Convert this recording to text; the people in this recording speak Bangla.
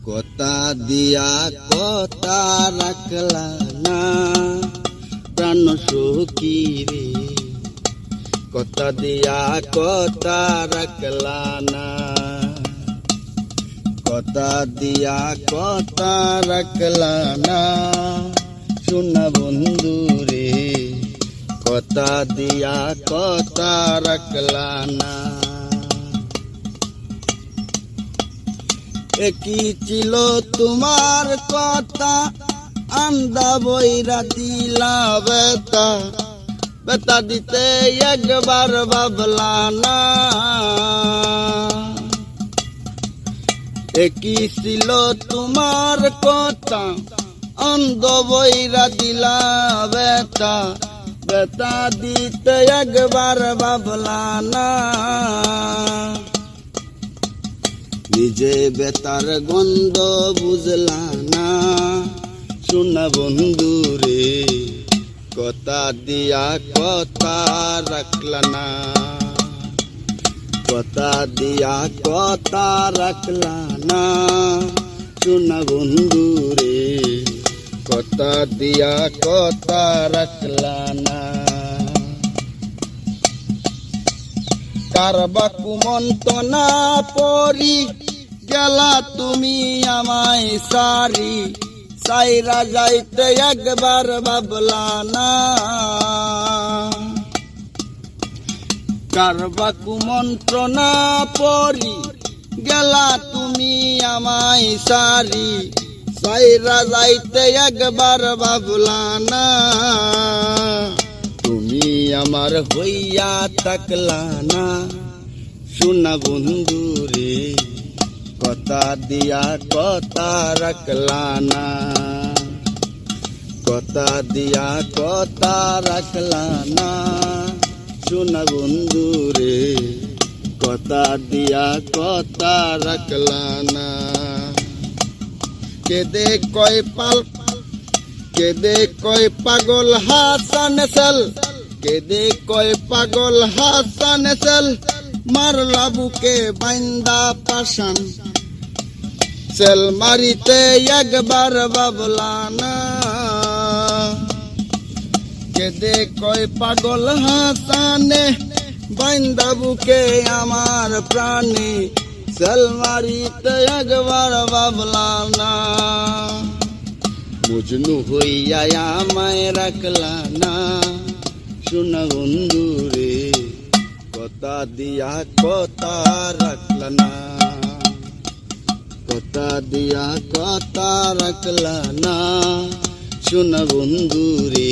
কথা দিয়া কথা রাখলা না প্রাণ সখী রে, কথা দিয়া কথা রাখলা না, কথা দিয়া কথা রাখলা না শোনা বন্ধু রে, কথা দিয়া কথা রাখলা না। একই ছিল তোমার কথা আন্দা বইরা দিলা বেতা, বেতা দিতে একবার ভাবলা না। একই ছিল তোমার কথা অন্ধ বইরা দিলা বেতা, বেতা দিতে একবার ভাবলা না। নিজে বেতার গন্ধ বুঝলা না শোনা বন্ধু রে, কথা দিয়া কথা রাখলা না, কথা দিয়া কথা রাখলা না শোনা বন্ধু রে, কথা দিয়া কথা রাখলা না। কারবা কুমন্তনা পরি গেলা তুমি আমায় সারি, সাইরা যাইতে একবার ভাবলা না। কারবা কুমন্ত্রণা পরি গেলা তুমি আমায় সারি, সাইরা যাইতে একবার ভাবলা না। তুমি আমার হইয়া থাকলা না শোনা বন্ধু রে, কথা দিয়া কথা রাখলা না, কথা দিয়া কথা রাখলা না শোনা বন্ধু রে, কথা দিয়া কথা রাখলা না। কেদে কয় পাল কেদে কয় পাগল হাসান সেল, কেদে কয় পাগল হাসান সেল, মারলা বুকে বাইন্দা পাশান, সেল মারিতে একবার ভাবলা না। কেদে কয় পাগল হাসানে বাইন্দা বুকে আমার প্রাণে, সেল মারিতে একবার ভাবলা না। মজনু হইয়া আমায় রাখলা না শোনা বন্ধু রে, কথা দিয়া কথা রাখলা না, কথা দিয়া কথা রাখলা না শোনা বন্ধু রে,